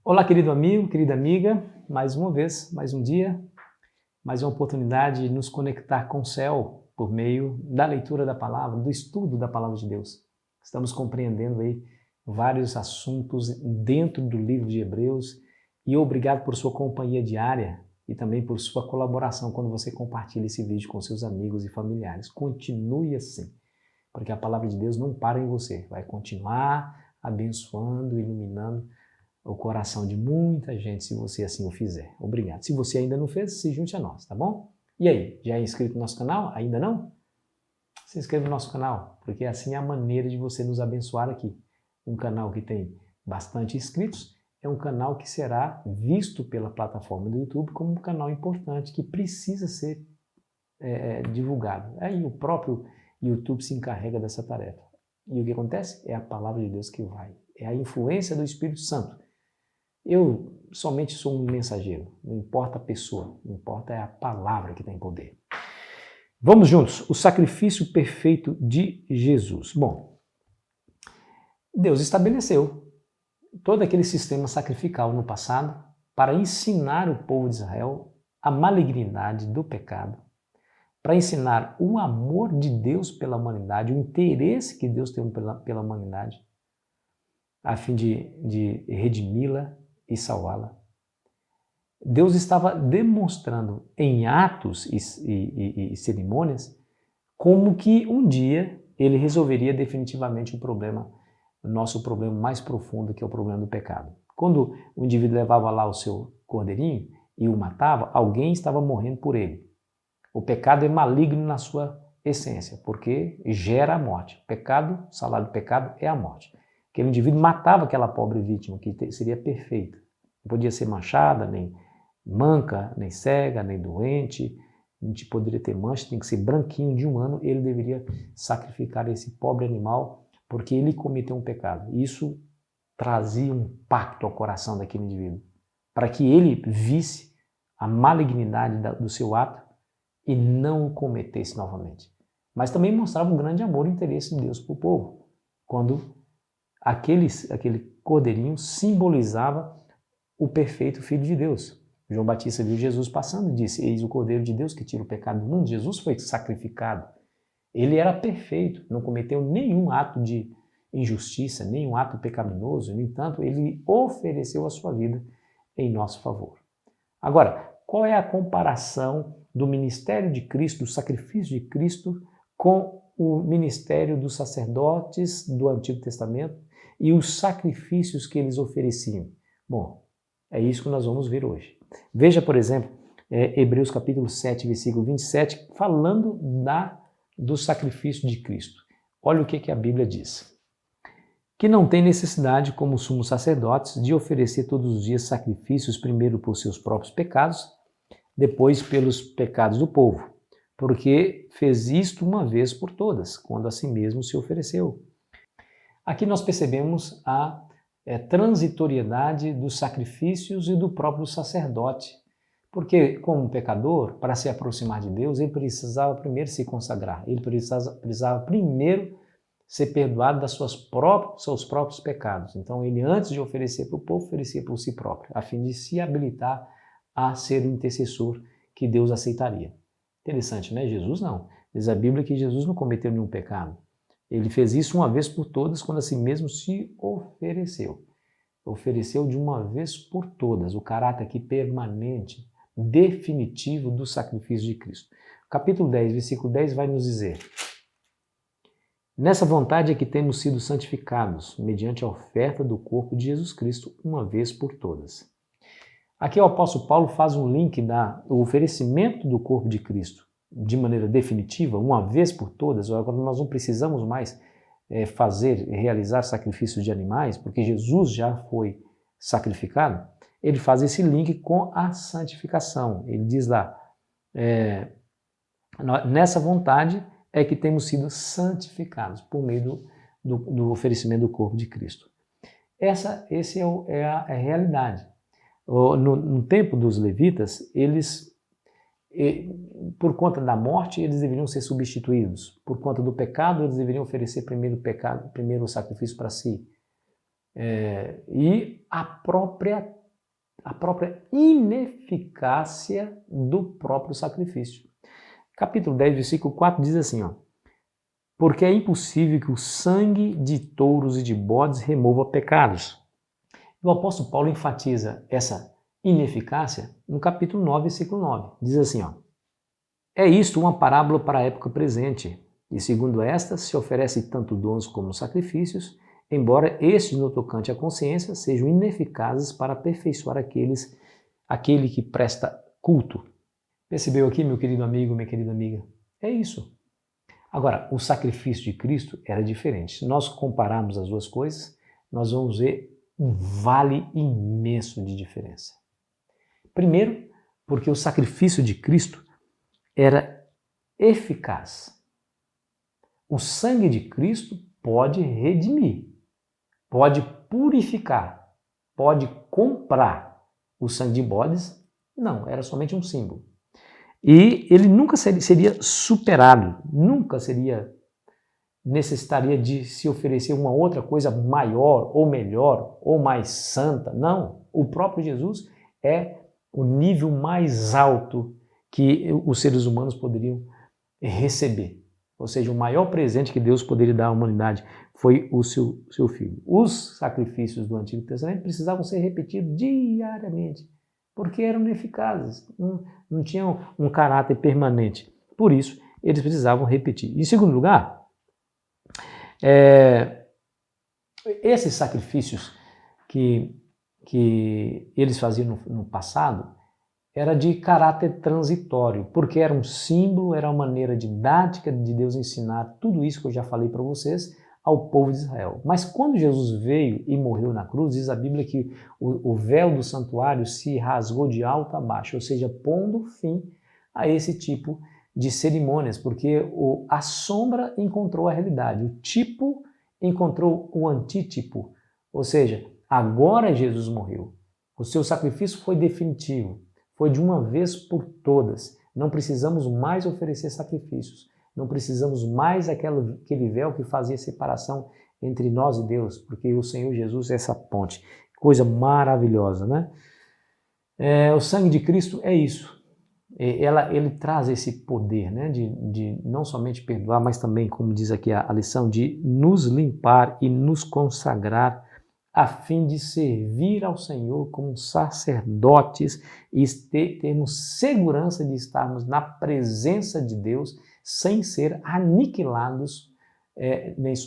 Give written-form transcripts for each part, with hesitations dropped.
Olá, querido amigo, querida amiga, mais uma vez, mais um dia, mais uma oportunidade de nos conectar com o céu por meio da leitura da palavra, do estudo da palavra de Deus. Estamos compreendendo aí vários assuntos dentro do livro de Hebreus e obrigado por sua companhia diária e também por sua colaboração quando você compartilha esse vídeo com seus amigos e familiares. Continue assim, porque a palavra de Deus não para em você, vai continuar abençoando, iluminando o coração de muita gente, se você assim o fizer. Obrigado. Se você ainda não fez, se junte a nós, tá bom? E aí, já é inscrito no nosso canal? Ainda não? Se inscreva no nosso canal, porque assim é a maneira de você nos abençoar aqui. Um canal que tem bastante inscritos é um canal que será visto pela plataforma do YouTube como um canal importante que precisa ser divulgado. Aí o próprio YouTube se encarrega dessa tarefa. E o que acontece? É a palavra de Deus que vai. É a influência do Espírito Santo. Eu somente sou um mensageiro, não importa a pessoa, não importa é a palavra que tem poder. Vamos juntos, o sacrifício perfeito de Jesus. Bom, Deus estabeleceu todo aquele sistema sacrificial no passado para ensinar o povo de Israel a malignidade do pecado, para ensinar o amor de Deus pela humanidade, o interesse que Deus tem pela humanidade, a fim de redimi-la e salvá-la. Deus estava demonstrando em atos e cerimônias como que um dia ele resolveria definitivamente o nosso problema mais profundo, que é o problema do pecado. Quando o indivíduo levava lá o seu cordeirinho e o matava, alguém estava morrendo por ele. O pecado é maligno na sua essência, porque gera a morte. O pecado, o salário do pecado é a morte. Aquele indivíduo matava aquela pobre vítima, que seria perfeita. Não podia ser manchada, nem manca, nem cega, nem doente, não poderia ter mancha, tem que ser branquinho de 1 ano, ele deveria sacrificar esse pobre animal, porque ele cometeu um pecado. Isso trazia um impacto ao coração daquele indivíduo, para que ele visse a malignidade do seu ato e não o cometesse novamente. Mas também mostrava um grande amor e interesse de Deus para o povo, quando aquele cordeirinho simbolizava o perfeito Filho de Deus. João Batista viu Jesus passando e disse: eis o Cordeiro de Deus que tira o pecado do mundo. Jesus foi sacrificado. Ele era perfeito, não cometeu nenhum ato de injustiça, nenhum ato pecaminoso. No entanto, ele ofereceu a sua vida em nosso favor. Agora, qual é a comparação do ministério de Cristo, do sacrifício de Cristo, com o ministério dos sacerdotes do Antigo Testamento e os sacrifícios que eles ofereciam? Bom, é isso que nós vamos ver hoje. Veja, por exemplo, Hebreus capítulo 7, versículo 27, falando do sacrifício de Cristo. Olha o que a Bíblia diz. Que não tem necessidade, como sumos sacerdotes, de oferecer todos os dias sacrifícios, primeiro por seus próprios pecados, depois pelos pecados do povo, porque fez isto uma vez por todas, quando a si mesmo se ofereceu. Aqui nós percebemos a transitoriedade dos sacrifícios e do próprio sacerdote, porque como pecador, para se aproximar de Deus, ele precisava primeiro se consagrar, ele precisava primeiro ser perdoado dos seus próprios pecados. Então ele, antes de oferecer para o povo, oferecia por si próprio, a fim de se habilitar a ser o intercessor que Deus aceitaria. Interessante, né? Jesus não. Diz a Bíblia que Jesus não cometeu nenhum pecado. Ele fez isso uma vez por todas, quando a si mesmo se ofereceu. Ofereceu de uma vez por todas, o caráter aqui permanente, definitivo do sacrifício de Cristo. Capítulo 10, versículo 10 vai nos dizer: nessa vontade é que temos sido santificados, mediante a oferta do corpo de Jesus Cristo, uma vez por todas. Aqui o apóstolo Paulo faz um link do oferecimento do corpo de Cristo de maneira definitiva, uma vez por todas. Agora nós não precisamos mais realizar sacrifícios de animais, porque Jesus já foi sacrificado. Ele faz esse link com a santificação. Ele diz lá, nessa vontade é que temos sido santificados por meio do oferecimento do corpo de Cristo. Essa é a realidade. No tempo dos levitas, eles, por conta da morte, eles deveriam ser substituídos. Por conta do pecado, eles deveriam oferecer primeiro o sacrifício para si. E a própria ineficácia do próprio sacrifício. Capítulo 10, versículo 4 diz assim, ó, porque é impossível que o sangue de touros e de bodes remova pecados. O apóstolo Paulo enfatiza essa ineficácia no capítulo 9, versículo 9. Diz assim, ó, é isto uma parábola para a época presente, e segundo esta se oferece tanto dons como sacrifícios, embora estes no tocante à consciência sejam ineficazes para aperfeiçoar aquele que presta culto. Percebeu aqui, meu querido amigo, minha querida amiga? É isso. Agora, o sacrifício de Cristo era diferente. Se nós compararmos as duas coisas, nós vamos ver um vale imenso de diferença. Primeiro, porque o sacrifício de Cristo era eficaz. O sangue de Cristo pode redimir, pode purificar, pode comprar. O sangue de bodes, não, era somente um símbolo. E ele nunca seria superado, nunca necessitaria de se oferecer uma outra coisa maior ou melhor ou mais santa. Não, o próprio Jesus é o nível mais alto que os seres humanos poderiam receber. Ou seja, o maior presente que Deus poderia dar à humanidade foi o seu Filho. Os sacrifícios do Antigo Testamento precisavam ser repetidos diariamente, porque eram ineficazes, não tinham um caráter permanente. Por isso, eles precisavam repetir. Em segundo lugar, esses sacrifícios que eles faziam no passado era de caráter transitório, porque era um símbolo, era uma maneira didática de Deus ensinar tudo isso que eu já falei para vocês ao povo de Israel. Mas quando Jesus veio e morreu na cruz, diz a Bíblia que o véu do santuário se rasgou de alto a baixo, ou seja, pondo fim a esse tipo de cerimônias, porque a sombra encontrou a realidade, o tipo encontrou o antítipo, ou seja, agora Jesus morreu. O seu sacrifício foi definitivo, foi de uma vez por todas. Não precisamos mais oferecer sacrifícios, não precisamos mais aquele véu que fazia separação entre nós e Deus, porque o Senhor Jesus é essa ponte. Coisa maravilhosa, né? O sangue de Cristo é isso. Ele traz esse poder, né, de não somente perdoar, mas também, como diz aqui a lição, de nos limpar e nos consagrar a fim de servir ao Senhor como sacerdotes e termos segurança de estarmos na presença de Deus sem ser aniquilados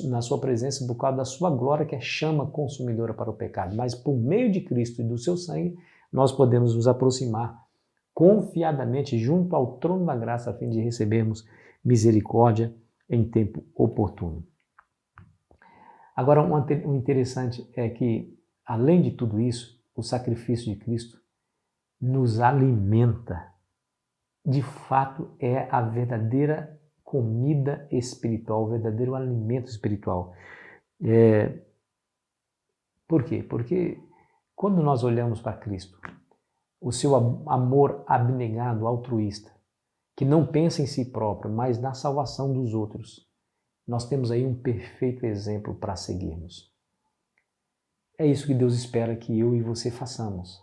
na sua presença por causa da sua glória, que é chama consumidora para o pecado. Mas por meio de Cristo e do seu sangue, nós podemos nos aproximar confiadamente junto ao trono da graça a fim de recebermos misericórdia em tempo oportuno. Agora, o interessante é que, além de tudo isso, o sacrifício de Cristo nos alimenta. De fato, é a verdadeira comida espiritual, o verdadeiro alimento espiritual. Por quê? Porque quando nós olhamos para Cristo, o seu amor abnegado, altruísta, que não pensa em si próprio, mas na salvação dos outros, nós temos aí um perfeito exemplo para seguirmos. É isso que Deus espera que eu e você façamos.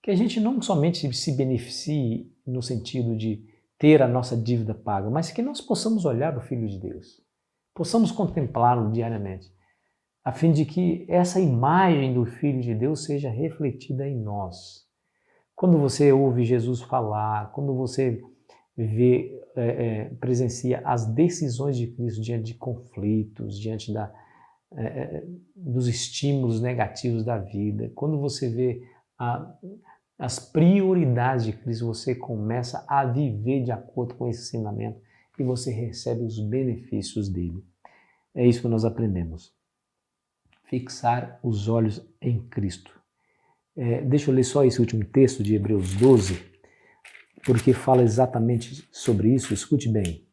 Que a gente não somente se beneficie no sentido de ter a nossa dívida paga, mas que nós possamos olhar o Filho de Deus, possamos contemplá-lo diariamente, a fim de que essa imagem do Filho de Deus seja refletida em nós. Quando você ouve Jesus falar, quando você presencia as decisões de Cristo diante de conflitos, diante dos estímulos negativos da vida, quando você vê as prioridades de Cristo, você começa a viver de acordo com esse ensinamento e você recebe os benefícios dele. É isso que nós aprendemos. Fixar os olhos em Cristo. Deixa eu ler só esse último texto de Hebreus 12, porque fala exatamente sobre isso. Escute bem.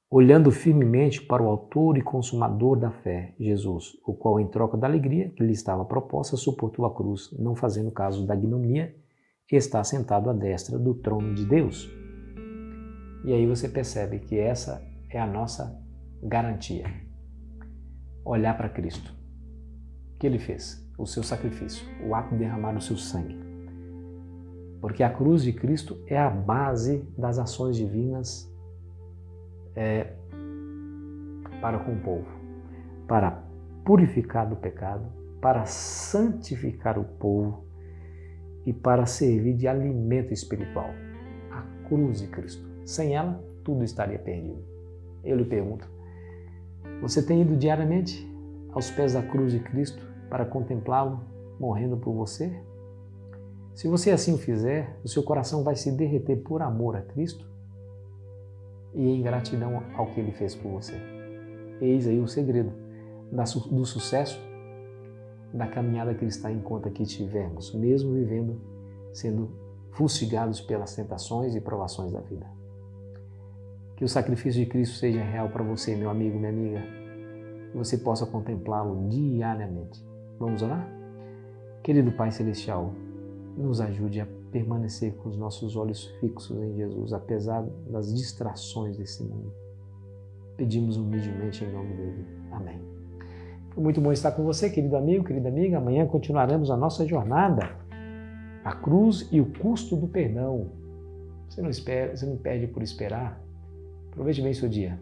Olhando firmemente para o autor e consumador da fé, Jesus, o qual, em troca da alegria que lhe estava proposta, suportou a cruz, não fazendo caso da ignomínia, e está sentado à destra do trono de Deus. E aí você percebe que essa é a nossa garantia. Olhar para Cristo. O que ele fez? o seu sacrifício, o ato de derramar o seu sangue. Porque a cruz de Cristo é a base das ações divinas para com o povo, para purificar do pecado, para santificar o povo e para servir de alimento espiritual. A cruz de Cristo. Sem ela, tudo estaria perdido. Eu lhe pergunto, você tem ido diariamente aos pés da cruz de Cristo para contemplá-lo morrendo por você? Se você assim o fizer, o seu coração vai se derreter por amor a Cristo e em gratidão ao que Ele fez por você. Eis aí o segredo do sucesso da caminhada cristã enquanto aqui estivermos, mesmo vivendo, sendo fustigados pelas tentações e provações da vida. Que o sacrifício de Cristo seja real para você, meu amigo, minha amiga, que você possa contemplá-lo diariamente. Vamos orar? Querido Pai Celestial, nos ajude a permanecer com os nossos olhos fixos em Jesus, apesar das distrações desse mundo. Pedimos humildemente em nome dele. Amém. Foi muito bom estar com você, querido amigo, querida amiga. Amanhã continuaremos a nossa jornada, a cruz e o custo do perdão. Você não perde por esperar. Aproveite bem seu dia.